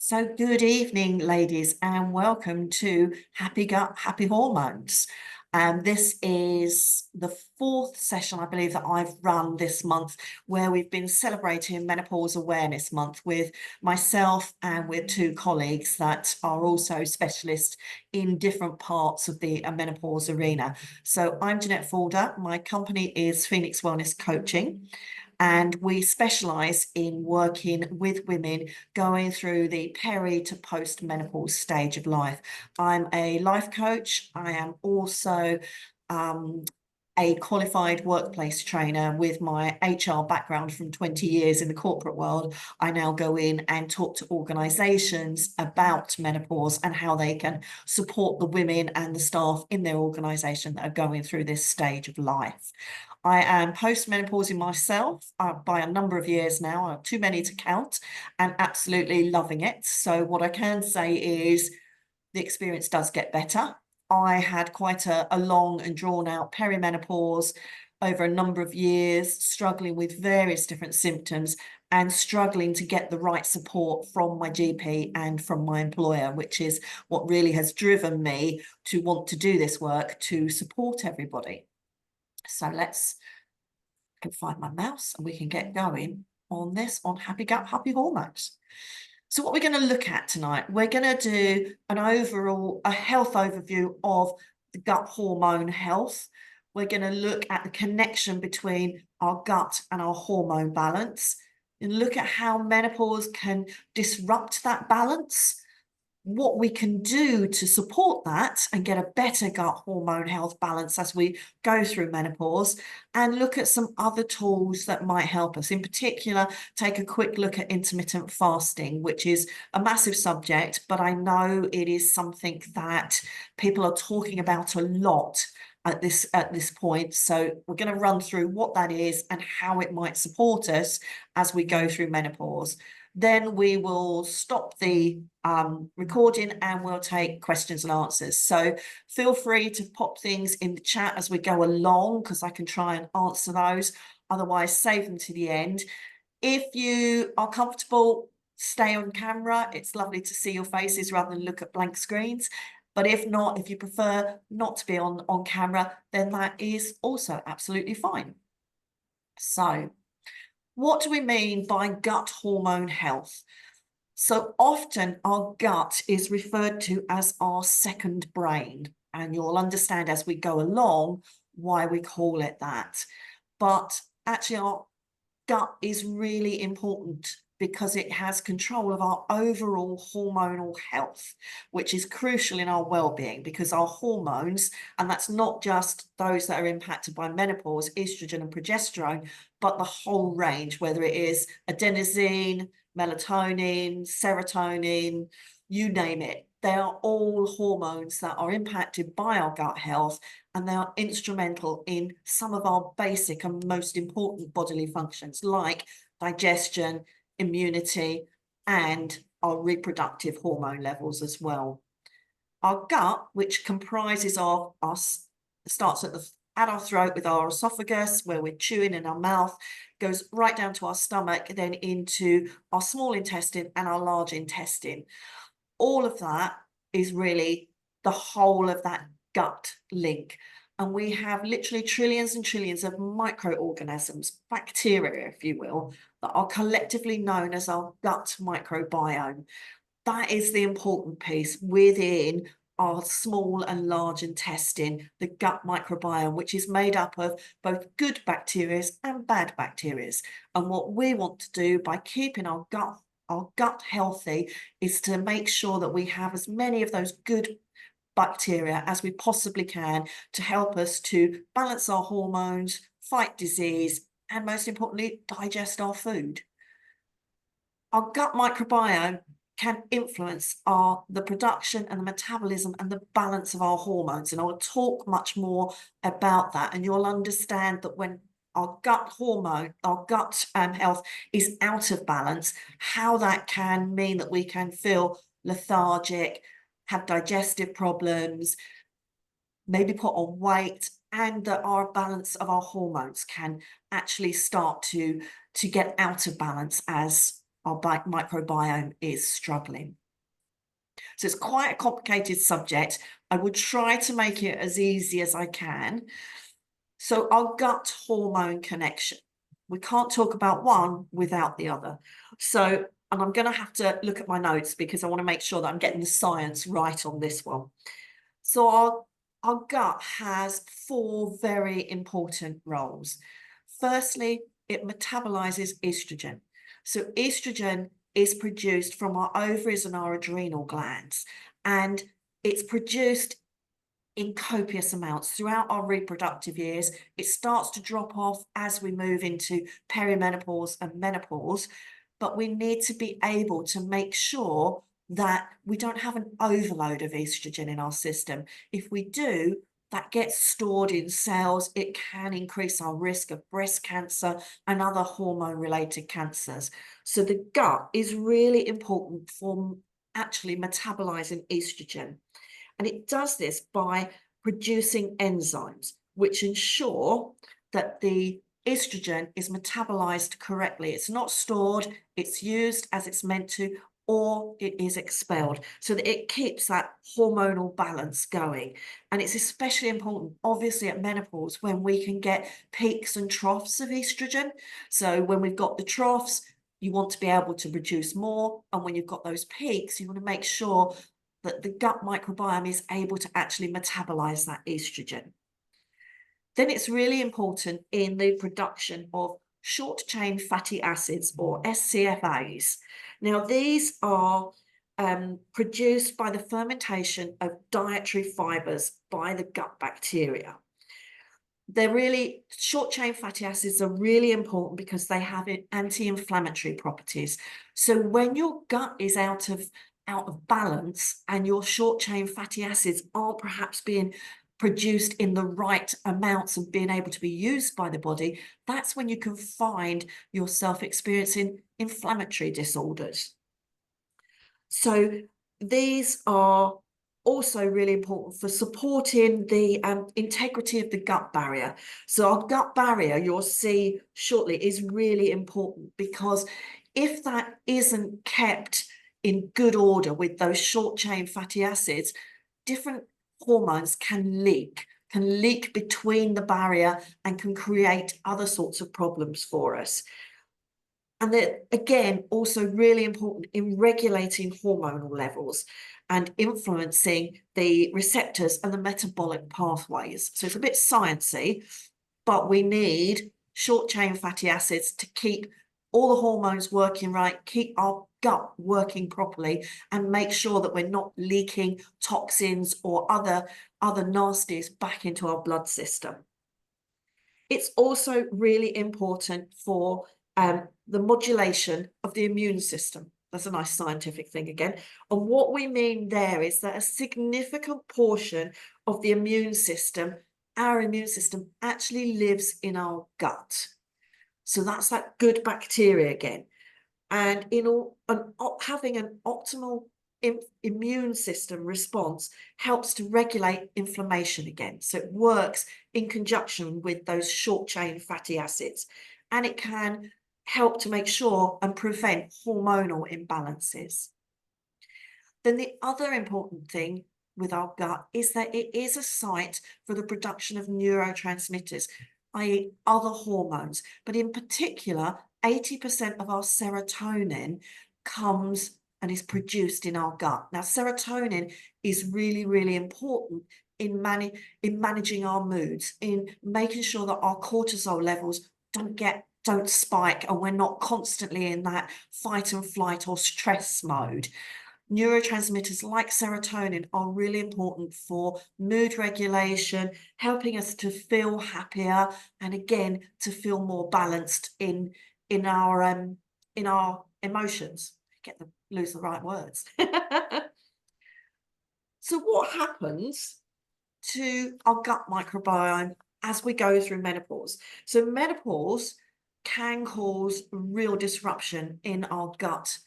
So good evening, ladies, and welcome to Happy Gut, Happy Hormones. This is the fourth session, I believe, that I've run this month, where we've been celebrating Menopause Awareness Month with myself and with two colleagues that are also specialists in different parts of the menopause arena. So I'm Jeanette Forder. My company is Phoenix Wellness Coaching, and we specialize in working with women going through the peri to post menopause stage of life. I'm a life coach. I am also a qualified workplace trainer with my HR background from 20 years in the corporate world. I now go in and talk to organizations about menopause and how they can support the women and the staff in their organization that are going through this stage of life. I am postmenopausing myself by a number of years now, too many to count, and absolutely loving it. So what I can say is the experience does get better. I had quite a long and drawn out perimenopause over a number of years, struggling with various different symptoms and struggling to get the right support from my GP and from my employer, which is what really has driven me to want to do this work to support everybody. So let's find my mouse and we can get going on this, on Happy Gut, Happy Hormones. So what we're going to look at tonight, we're going to do a health overview of the gut hormone health. We're going to look at the connection between our gut and our hormone balance, and look at how menopause can disrupt that balance, what we can do to support that and get a better gut hormone health balance as we go through menopause, and look at some other tools that might help us. In particular, take a quick look at intermittent fasting, which is a massive subject, but I know it is something that people are talking about a lot at this point. So we're going to run through what that is and how it might support us as we go through menopause. Then we will stop the recording and we'll take questions and answers. So feel free to pop things in the chat as we go along, because I can try and answer those. Otherwise, save them to the end. If you are comfortable, stay on camera. It's lovely to see your faces rather than look at blank screens. But if not, if you prefer not to be on camera, then that is also absolutely fine. So what do we mean by gut hormone health? So often our gut is referred to as our second brain, and you'll understand as we go along why we call it that. But actually our gut is really important because it has control of our overall hormonal health, which is crucial in our well-being, because our hormones, and that's not just those that are impacted by menopause, estrogen and progesterone, but the whole range, whether it is adenosine, melatonin, serotonin, you name it. They are all hormones that are impacted by our gut health, and they are instrumental in some of our basic and most important bodily functions, like digestion, immunity, and our reproductive hormone levels as well. Our gut, which comprises of us, starts at our throat with our esophagus, where we're chewing in our mouth, goes right down to our stomach, then into our small intestine and our large intestine. All of that is really the whole of that gut link. And we have literally trillions and trillions of microorganisms, bacteria, if you will, that are collectively known as our gut microbiome. That is the important piece within our small and large intestine, the gut microbiome, which is made up of both good bacteria and bad bacteria. And what we want to do by keeping our gut healthy is to make sure that we have as many of those good bacteria as we possibly can to help us to balance our hormones, fight disease, and most importantly, digest our food. Our gut microbiome can influence the production and the metabolism and the balance of our hormones. And I'll talk much more about that. And you'll understand that when our gut health is out of balance, how that can mean that we can feel lethargic, have digestive problems, maybe put on weight, and that our balance of our hormones can actually start to get out of balance as our microbiome is struggling. So it's quite a complicated subject. I would try to make it as easy as I can. So our gut hormone connection, we can't talk about one without the other. So, and I'm going to have to look at my notes because I want to make sure that I'm getting the science right on this one. So our gut has 4 very important roles. Firstly, it metabolizes estrogen. So estrogen is produced from our ovaries and our adrenal glands, and it's produced in copious amounts throughout our reproductive years. It starts to drop off as we move into perimenopause and menopause, but we need to be able to make sure that we don't have an overload of estrogen in our system. If we do, that gets stored in cells. It can increase our risk of breast cancer and other hormone-related cancers. So the gut is really important for actually metabolizing estrogen. And it does this by producing enzymes, which ensure that the estrogen is metabolized correctly. It's not stored, it's used as it's meant to, or it is expelled, so that it keeps that hormonal balance going. And it's especially important, obviously, at menopause, when we can get peaks and troughs of estrogen. So when we've got the troughs, you want to be able to produce more. And when you've got those peaks, you want to make sure that the gut microbiome is able to actually metabolize that estrogen. Then it's really important in the production of short-chain fatty acids, or SCFAs. Now, these are produced by the fermentation of dietary fibers by the gut bacteria. They're really, short-chain fatty acids are really important because they have anti-inflammatory properties. So when your gut is out of balance and your short-chain fatty acids aren't perhaps being produced in the right amounts and being able to be used by the body, that's when you can find yourself experiencing inflammatory disorders. So these are also really important for supporting the integrity of the gut barrier. So our gut barrier, you'll see shortly, is really important, because if that isn't kept in good order with those short-chain fatty acids, different hormones can leak between the barrier and can create other sorts of problems for us. And they're, again, also really important in regulating hormonal levels and influencing the receptors and the metabolic pathways. So it's a bit sciencey, but we need short-chain fatty acids to keep all the hormones working right, keep our gut working properly, and make sure that we're not leaking toxins or other nasties back into our blood system. It's also really important for the modulation of the immune system. That's a nice scientific thing again. And what we mean there is that a significant portion of the immune system, our immune system, actually lives in our gut. So that's that good bacteria again. And having an optimal immune system response helps to regulate inflammation again. So it works in conjunction with those short-chain fatty acids, and it can help to make sure and prevent hormonal imbalances. Then the other important thing with our gut is that it is a site for the production of neurotransmitters, i.e. other hormones, but in particular, 80% of our serotonin comes and is produced in our gut. Now, serotonin is really, really important in managing our moods, in making sure that our cortisol levels don't spike, and we're not constantly in that fight and flight or stress mode. Neurotransmitters like serotonin are really important for mood regulation, helping us to feel happier, and again, to feel more balanced in our emotions. Lose the right words. So what happens to our gut microbiome as we go through menopause? So menopause can cause real disruption in our gut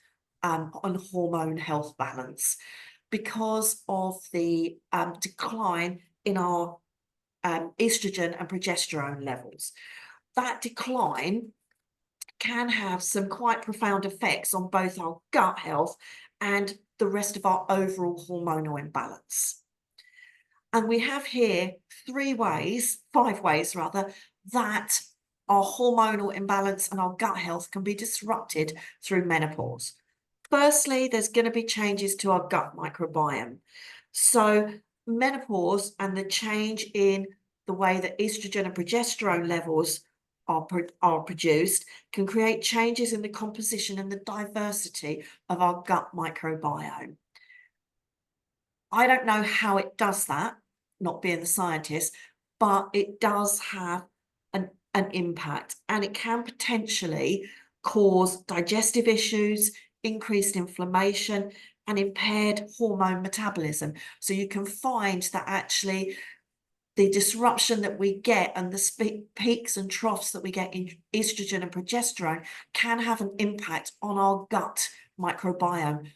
on hormone health balance, because of the decline in our estrogen and progesterone levels. That decline can have some quite profound effects on both our gut health and the rest of our overall hormonal imbalance. And we have here 5 ways rather, that our hormonal imbalance and our gut health can be disrupted through menopause. Firstly, there's going to be changes to our gut microbiome. So menopause and the change in the way that estrogen and progesterone levels are produced can create changes in the composition and the diversity of our gut microbiome. I don't know how it does that, not being the scientist, but it does have an impact, and it can potentially cause digestive issues, increased inflammation, and impaired hormone metabolism. So you can find that actually the disruption that we get and the peaks and troughs that we get in estrogen and progesterone can have an impact on our gut microbiome.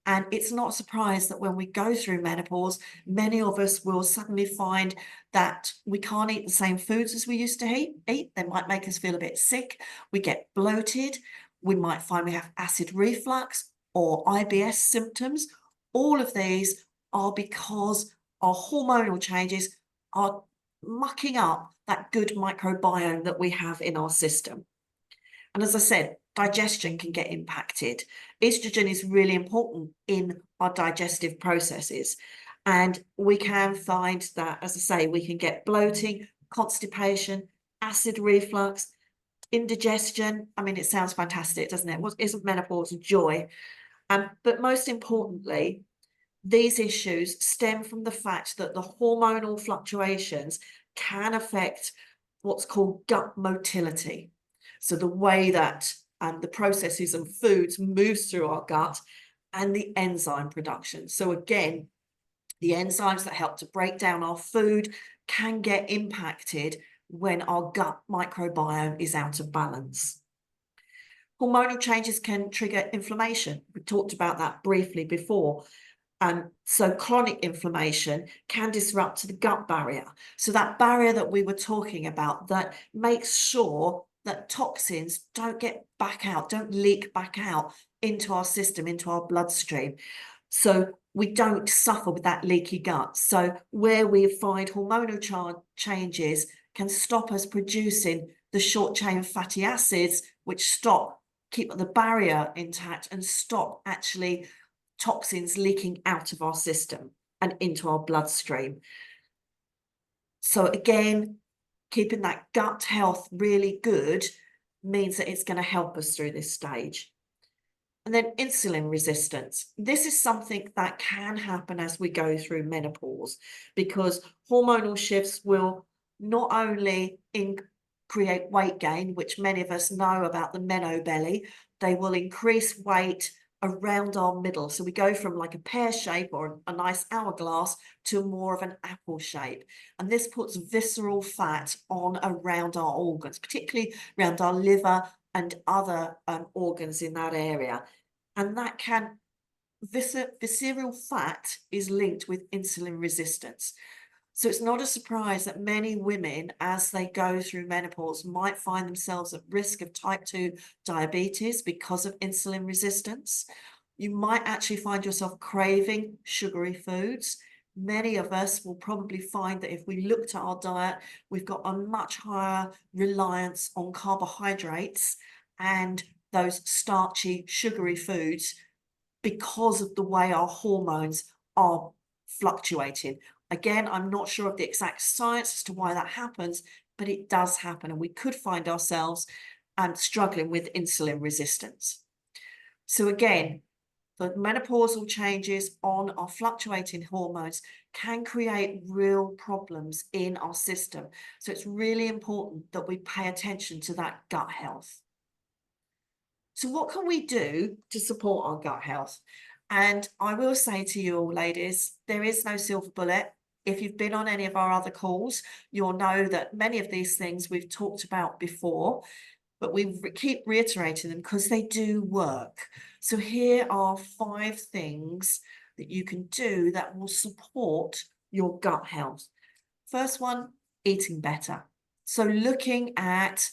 And it's not a surprise that when we go through menopause, many of us will suddenly find that we can't eat the same foods as we used to eat. They might make us feel a bit sick. We get bloated. We might find we have acid reflux or IBS symptoms. All of these are because our hormonal changes are mucking up that good microbiome that we have in our system. And as I said, digestion can get impacted. Estrogen is really important in our digestive processes. And we can find that, as I say, we can get bloating, constipation, acid reflux, indigestion. I mean, it sounds fantastic, doesn't it? Isn't menopause a joy? But most importantly, these issues stem from the fact that the hormonal fluctuations can affect what's called gut motility. So the way that the processes and foods moves through our gut and the enzyme production. So again, the enzymes that help to break down our food can get impacted when our gut microbiome is out of balance. Hormonal changes can trigger inflammation. We talked about that briefly before. So chronic inflammation can disrupt the gut barrier. So that barrier that we were talking about that makes sure that toxins don't get back out, don't leak back out into our system, into our bloodstream. So we don't suffer with that leaky gut. So where we find hormonal changes can stop us producing the short chain fatty acids, which keep the barrier intact and stop actually toxins leaking out of our system and into our bloodstream. So again, keeping that gut health really good means that it's going to help us through this stage. And then insulin resistance. This is something that can happen as we go through menopause, because hormonal shifts will not only create weight gain, which many of us know about the menobelly, they will increase weight around our middle. So we go from like a pear shape or a nice hourglass to more of an apple shape. And this puts visceral fat on around our organs, particularly around our liver and other organs in that area. And that can, visceral fat is linked with insulin resistance. So it's not a surprise that many women, as they go through menopause, might find themselves at risk of type 2 diabetes because of insulin resistance. You might actually find yourself craving sugary foods. Many of us will probably find that if we looked at our diet, we've got a much higher reliance on carbohydrates and those starchy, sugary foods because of the way our hormones are fluctuating. Again, I'm not sure of the exact science as to why that happens, but it does happen, and we could find ourselves struggling with insulin resistance. So again, the menopausal changes on our fluctuating hormones can create real problems in our system. So it's really important that we pay attention to that gut health. So what can we do to support our gut health? And I will say to you all, ladies, there is no silver bullet. If you've been on any of our other calls, you'll know that many of these things we've talked about before, but we keep reiterating them because they do work. So here are 5 things that you can do that will support your gut health. First one, eating better. So looking at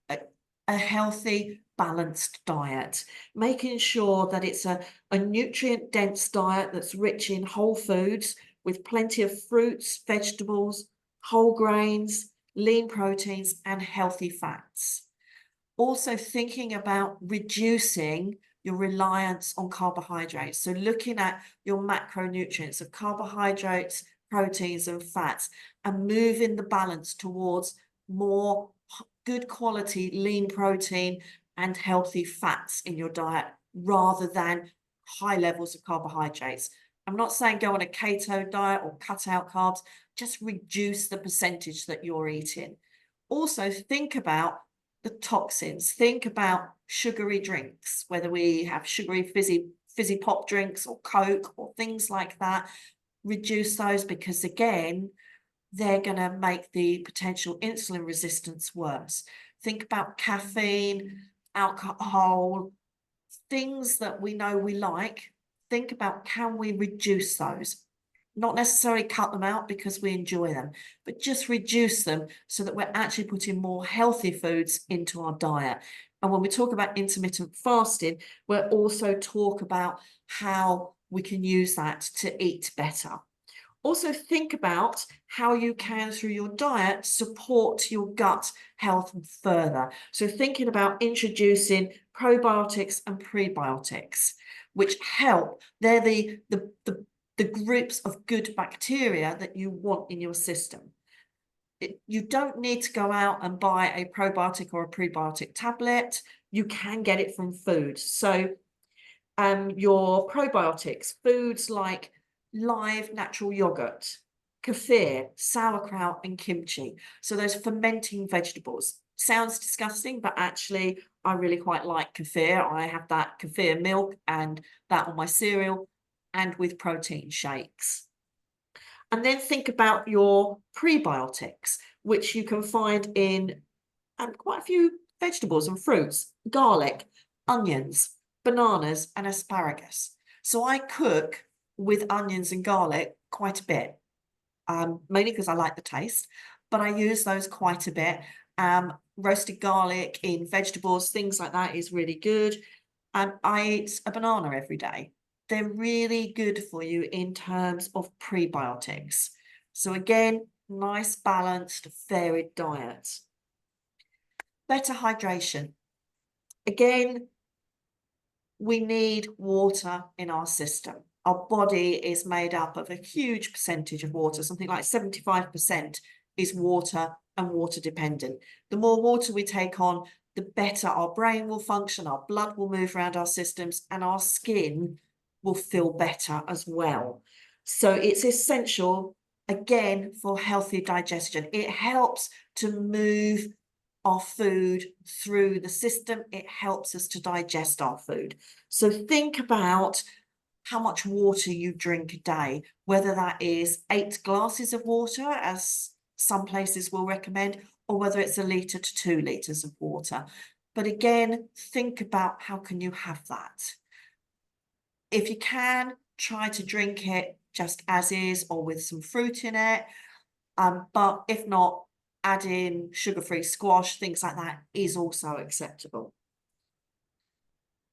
a healthy, balanced diet, making sure that it's a nutrient-dense diet that's rich in whole foods with plenty of fruits, vegetables, whole grains, lean proteins, and healthy fats. Also thinking about reducing your reliance on carbohydrates. So looking at your macronutrients of carbohydrates, proteins, and fats, and moving the balance towards more good quality lean protein and healthy fats in your diet rather than high levels of carbohydrates. I'm not saying go on a keto diet or cut out carbs, just reduce the percentage that you're eating. Also think about the toxins. Think about sugary drinks, whether we have sugary fizzy pop drinks or Coke or things like that. Reduce those because again, they're going to make the potential insulin resistance worse. Think about caffeine, alcohol, things that we know we like. Think about, can we reduce those? Not necessarily cut them out because we enjoy them, but just reduce them so that we're actually putting more healthy foods into our diet. And when we talk about intermittent fasting, we'll also talk about how we can use that to eat better. Also think about how you can, through your diet, support your gut health further. So thinking about introducing probiotics and prebiotics, which help. They're the groups of good bacteria that you want in your system. You don't need to go out and buy a probiotic or a prebiotic tablet. You can get it from food. So your probiotics, foods like live natural yogurt, kefir, sauerkraut, and kimchi. So those fermenting vegetables. Sounds disgusting, but actually I really quite like kefir. I have that kefir milk and that on my cereal and with protein shakes. And then think about your prebiotics, which you can find in quite a few vegetables and fruits, garlic, onions, bananas, and asparagus. So I cook with onions and garlic quite a bit, mainly because I like the taste, but I use those quite a bit. Roasted garlic in vegetables, things like that is really good. And I eat a banana every day. They're really good for you in terms of prebiotics. So again, nice, balanced, varied diet. Better hydration. Again, we need water in our system. Our body is made up of a huge percentage of water, something like 75% is water and water dependent. The more water we take on, the better our brain will function, our blood will move around our systems, and our skin will feel better as well. So it's essential, again, for healthy digestion. It helps to move our food through the system. It helps us to digest our food. So think about how much water you drink a day, whether that is 8 glasses of water, as some places will recommend, or whether it's 1 litre to 2 litres of water. But again, think about how can you have that. If you can, try to drink it just as is or with some fruit in it. But if not, add in sugar-free squash, things like that is also acceptable.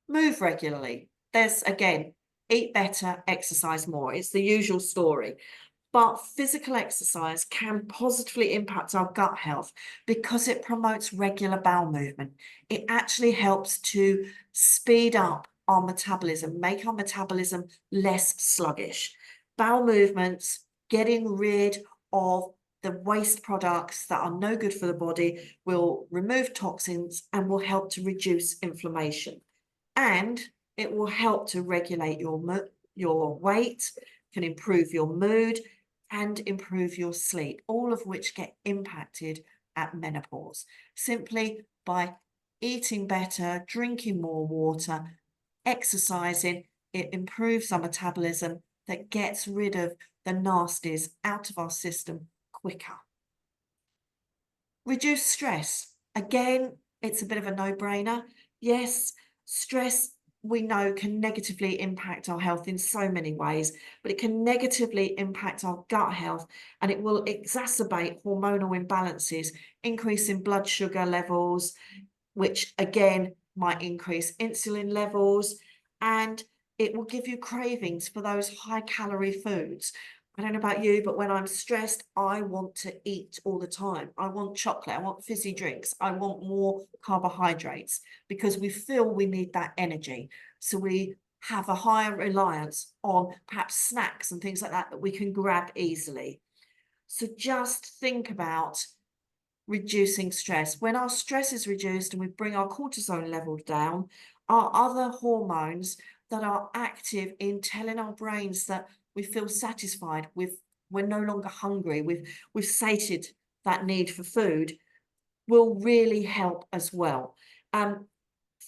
Move regularly. There's, again, eat better, exercise more. It's the usual story. But physical exercise can positively impact our gut health because it promotes regular bowel movement. It actually helps to speed up our metabolism, make our metabolism less sluggish. Bowel movements, getting rid of the waste products that are no good for the body, will remove toxins and will help to reduce inflammation. And it will help to regulate your weight, can improve your mood, and improve your sleep, all of which get impacted at menopause. Simply by eating better, drinking more water, exercising, it improves our metabolism that gets rid of the nasties out of our system quicker. Reduce stress. Again, it's a bit of a no-brainer. Yes, stress we know can negatively impact our health in so many ways, but it can negatively impact our gut health and it will exacerbate hormonal imbalances, increase in blood sugar levels, which again might increase insulin levels, and it will give you cravings for those high calorie foods. I don't know about you, but when I'm stressed, I want to eat all the time. I want chocolate, I want fizzy drinks, I want more carbohydrates because we feel we need that energy. So we have a higher reliance on perhaps snacks and things like that that we can grab easily. So just think about reducing stress. When our stress is reduced and we bring our cortisol level down, our other hormones that are active in telling our brains that we feel satisfied, we're no longer hungry, we've sated that need for food, will really help as well.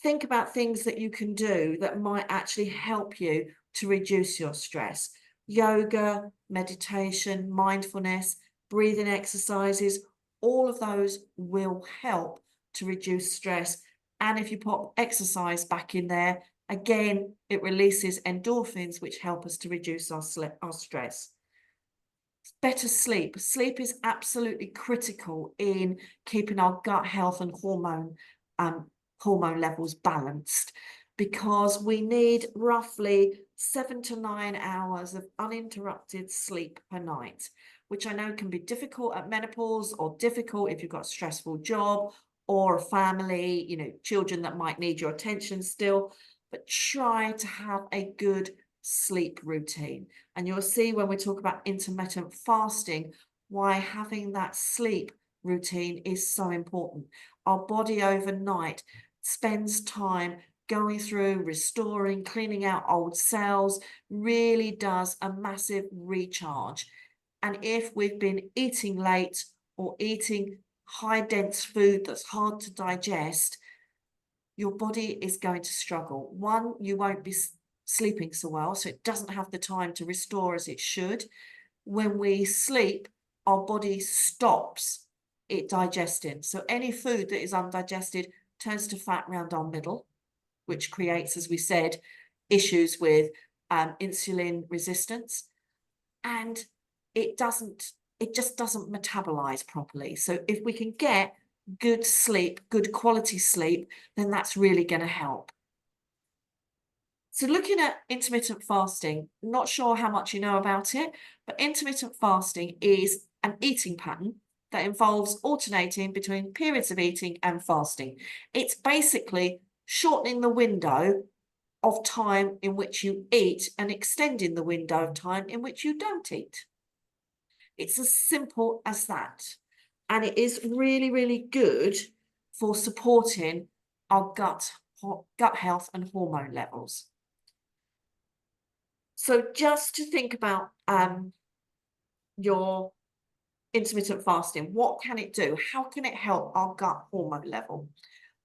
Think about things that you can do that might actually help you to reduce your stress. Yoga, meditation, mindfulness, breathing exercises, all of those will help to reduce stress. And if you put exercise back in there, again, it releases endorphins, which help us to reduce our stress. Better sleep. Sleep is absolutely critical in keeping our gut health and hormone levels balanced, because we need roughly 7 to 9 hours of uninterrupted sleep per night, which I know can be difficult at menopause or difficult if you've got a stressful job or a family, you know, children that might need your attention still, but try to have a good sleep routine. And you'll see when we talk about intermittent fasting, why having that sleep routine is so important. Our body overnight spends time going through, restoring, cleaning out old cells, really does a massive recharge. And if we've been eating late or eating high dense food that's hard to digest, your body is going to struggle. One, you won't be sleeping so well, so it doesn't have the time to restore as it should. When we sleep, our body stops it digesting. So any food that is undigested turns to fat around our middle, which creates, as we said, issues with insulin resistance. And it just doesn't metabolize properly. So if we can get good sleep, good quality sleep, then that's really going to help. So looking at intermittent fasting, not sure how much you know about it, but intermittent fasting is an eating pattern that involves alternating between periods of eating and fasting. It's basically shortening the window of time in which you eat and extending the window of time in which you don't eat. It's as simple as that. And it is really, really good for supporting our gut health and hormone levels. So just to think about your intermittent fasting, what can it do? How can it help our gut hormone level?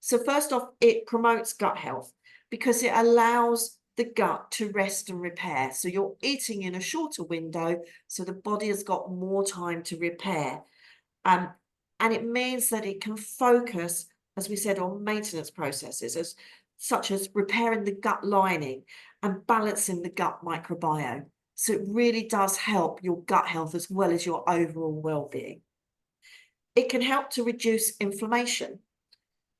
So first off, it promotes gut health because it allows the gut to rest and repair. So you're eating in a shorter window, so the body has got more time to repair. And it means that it can focus, as we said, on maintenance processes, such as repairing the gut lining and balancing the gut microbiome. So it really does help your gut health as well as your overall well-being. It can help to reduce inflammation,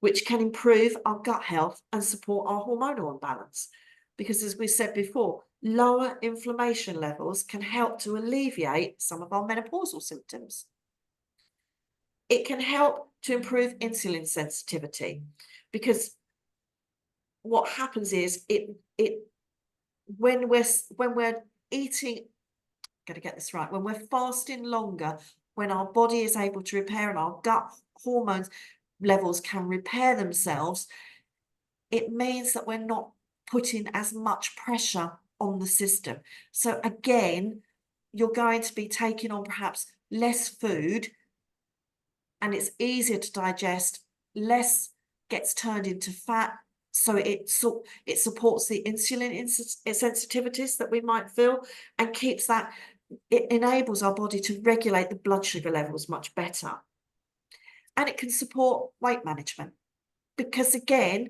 which can improve our gut health and support our hormonal balance. Because as we said before, lower inflammation levels can help to alleviate some of our menopausal symptoms. It can help to improve insulin sensitivity, because what happens is when we're eating, gotta get this right, when we're fasting longer, when our body is able to repair and our gut hormones levels can repair themselves, it means that we're not putting as much pressure on the system. So again, you're going to be taking on perhaps less food, and it's easier to digest, less gets turned into fat, so it supports the insulin sensitivities that we might feel, and keeps that, it enables our body to regulate the blood sugar levels much better. And it can support weight management, because again,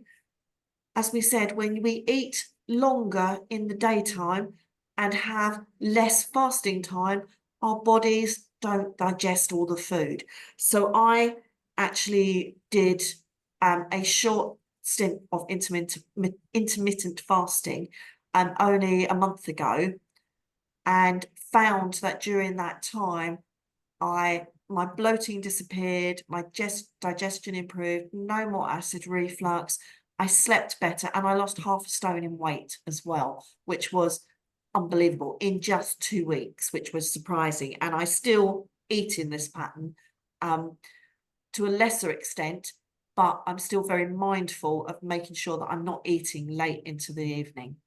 as we said, when we eat longer in the daytime and have less fasting time, our bodies don't digest all the food. So I actually did a short stint of intermittent fasting only a month ago, and found that during that time, my bloating disappeared, my digestion improved, no more acid reflux, I slept better, and I lost 0.5 stone in weight as well, which was unbelievable in just 2 weeks, which was surprising. And I still eat in this pattern to a lesser extent, but I'm still very mindful of making sure that I'm not eating late into the evening.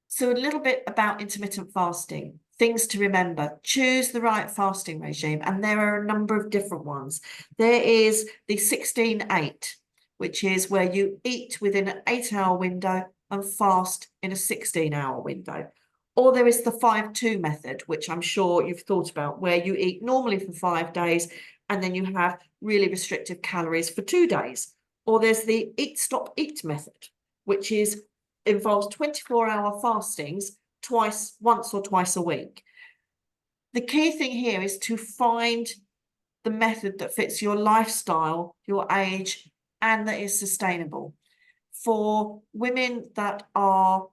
So a little bit about intermittent fasting. Things to remember: choose the right fasting regime, and there are a number of different ones. There is the 16-8, which is where you eat within an 8-hour window and fast in a 16-hour window. Or there is the 5-2 method, which I'm sure you've thought about, where you eat normally for 5 days and then you have really restrictive calories for 2 days. Or there's the eat, stop, eat method, which involves 24-hour fastings once or twice a week. The key thing here is to find the method that fits your lifestyle, your age, and that is sustainable. For women that are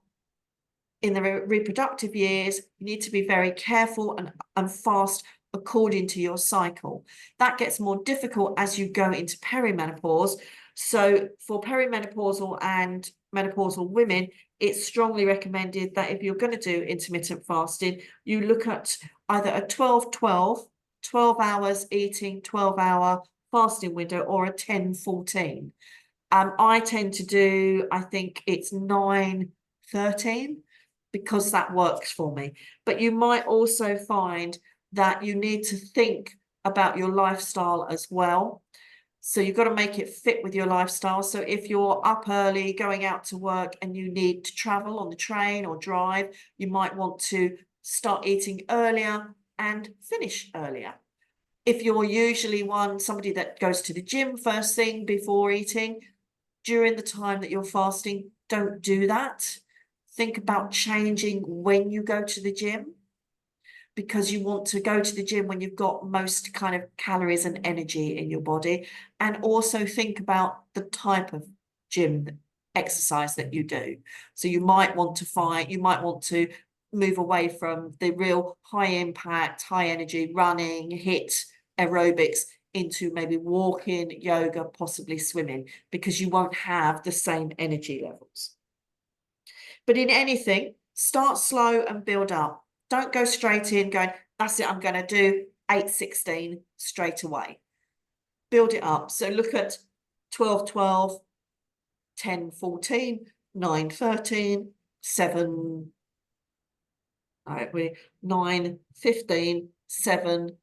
in their reproductive years, you need to be very careful and fast according to your cycle. That gets more difficult as you go into perimenopause. So for perimenopausal and menopausal women, it's strongly recommended that if you're going to do intermittent fasting, you look at either a 12-12, 12 hours eating, 12-hour fasting window, or a 10-14. I tend to do, I think it's 9-13, because that works for me. But you might also find that you need to think about your lifestyle as well. So you've got to make it fit with your lifestyle. So if you're up early, going out to work, and you need to travel on the train or drive, you might want to start eating earlier and finish earlier. If you're usually somebody that goes to the gym first thing before eating, during the time that you're fasting, don't do that. Think about changing when you go to the gym, because you want to go to the gym when you've got most kind of calories and energy in your body. And also think about the type of gym exercise that you do. So you might want to move away from the real high impact, high energy running, HIIT aerobics, into maybe walking, yoga, possibly swimming, because you won't have the same energy levels. But in anything, start slow and build up. Don't go straight in going, that's it, I'm going to do 8-16 straight away. Build it up. So look at 12-12, 10-14, 9-13, 7, 9-15, 7,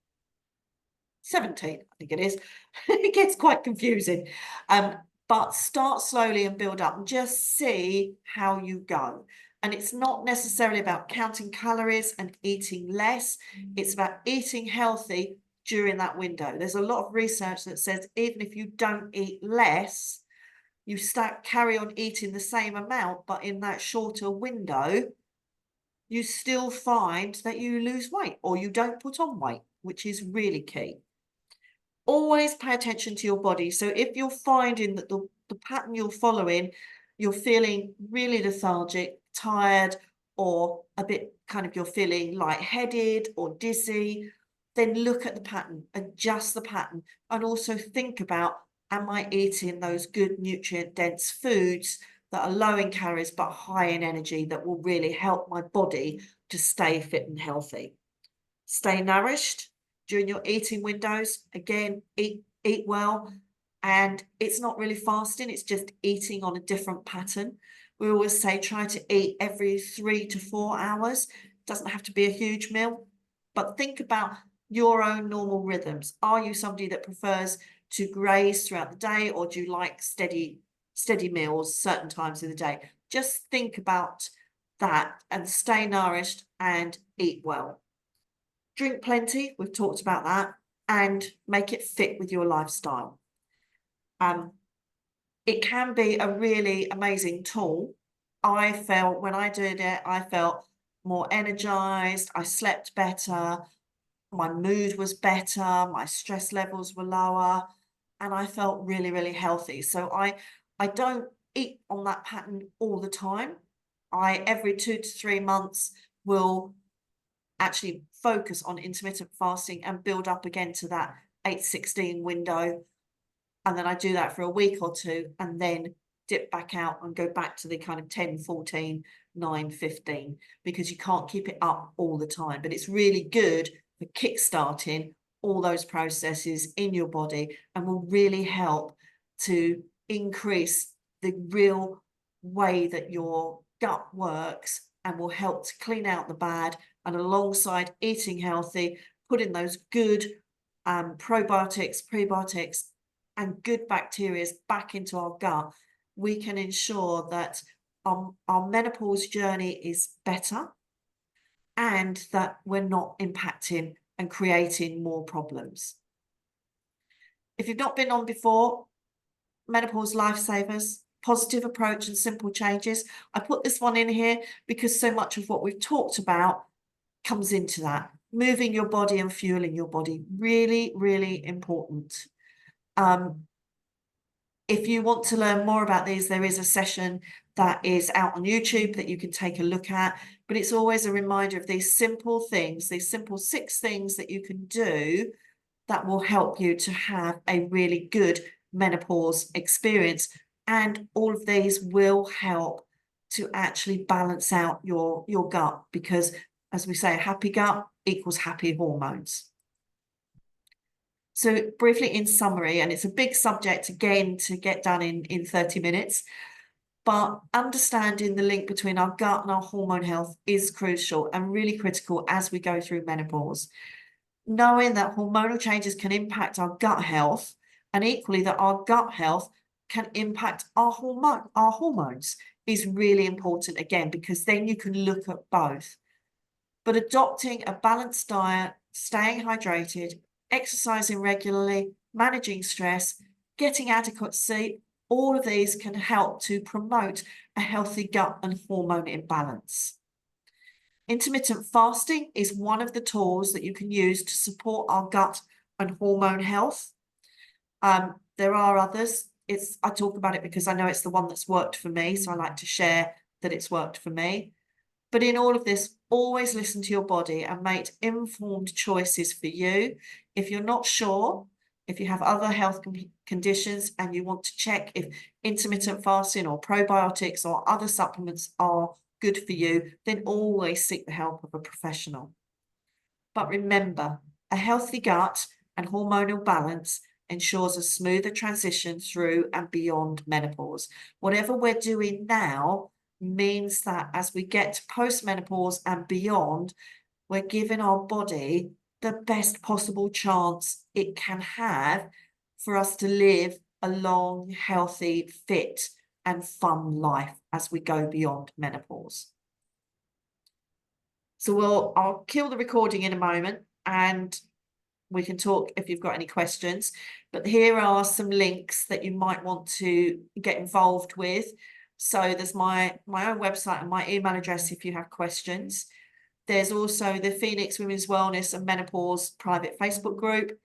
17, I think it is. It gets quite confusing. But start slowly and build up, and just see how you go. And it's not necessarily about counting calories and eating less. It's about eating healthy during that window. There's a lot of research that says even if you don't eat less, you carry on eating the same amount, but in that shorter window, you still find that you lose weight or you don't put on weight, which is really key. Always pay attention to your body. So if you're finding that the pattern you're following, you're feeling really lethargic, tired, or a bit you're feeling lightheaded or dizzy, then look at the pattern, adjust the pattern, and also think about, am I eating those good nutrient-dense foods that are low in calories but high in energy, that will really help my body to stay fit and healthy? Stay nourished during your eating windows. Again, eat well. And it's not really fasting, it's just eating on a different pattern. We always say try to eat every 3 to 4 hours. It doesn't have to be a huge meal, but think about your own normal rhythms. Are you somebody that prefers to graze throughout the day, or do you like steady meals certain times of the day? Just think about that and stay nourished and eat well. Drink plenty, we've talked about that, and make it fit with your lifestyle. It can be a really amazing tool. I felt when I did it, I felt more energized, I slept better, my mood was better, my stress levels were lower, and I felt really, really healthy. So I don't eat on that pattern all the time. I, every 2 to 3 months, will actually focus on intermittent fasting and build up again to that 8-16 window. And then I do that for a week or two and then dip back out and go back to the kind of 10-14, 9-15, because you can't keep it up all the time. But it's really good for kickstarting all those processes in your body and will really help to increase the real way that your gut works and will help to clean out the bad. And alongside eating healthy, put in those good probiotics, prebiotics, and good bacteria back into our gut, we can ensure that our menopause journey is better and that we're not impacting and creating more problems. If you've not been on before, Menopause Lifesavers, Positive Approach and Simple Changes. I put this one in here because so much of what we've talked about comes into that. Moving your body and fueling your body, really, really important. If you want to learn more about these, there is a session that is out on YouTube that you can take a look at, but it's always a reminder of these simple things, these simple 6 things that you can do that will help you to have a really good menopause experience. And all of these will help to actually balance out your gut, because as we say, a happy gut equals happy hormones. So briefly in summary, and it's a big subject again to get done in 30 minutes, but understanding the link between our gut and our hormone health is crucial and really critical as we go through menopause. Knowing that hormonal changes can impact our gut health, and equally that our gut health can impact our hormones is really important again, because then you can look at both. But adopting a balanced diet, staying hydrated, exercising regularly, managing stress, getting adequate sleep, all of these can help to promote a healthy gut and hormone imbalance. Intermittent fasting is one of the tools that you can use to support our gut and hormone health. There are others. I talk about it because I know it's the one that's worked for me, so I like to share that it's worked for me. But in all of this, always listen to your body and make informed choices for you. If you're not sure, if you have other health conditions and you want to check if intermittent fasting or probiotics or other supplements are good for you, then always seek the help of a professional. But remember, a healthy gut and hormonal balance ensures a smoother transition through and beyond menopause. Whatever we're doing now means that as we get to postmenopause and beyond, we're giving our body the best possible chance it can have for us to live a long, healthy, fit, and fun life as we go beyond menopause. So I'll kill the recording in a moment and we can talk if you've got any questions. But here are some links that you might want to get involved with. So there's my own website and my email address if you have questions. There's also the Phoenix Women's Wellness and Menopause private Facebook group,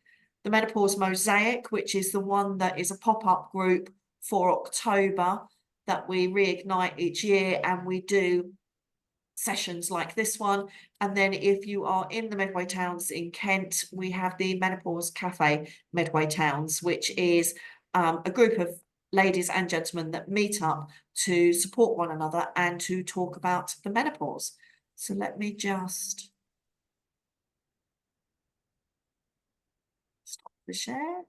the Menopause Mosaic, which is the one that is a pop-up group for October that we reignite each year, and we do sessions like this one. And then if you are in the Medway Towns in Kent, we have the Menopause Cafe Medway Towns, which is a group of ladies and gentlemen that meet up to support one another and to talk about the menopause. So let me just stop the share.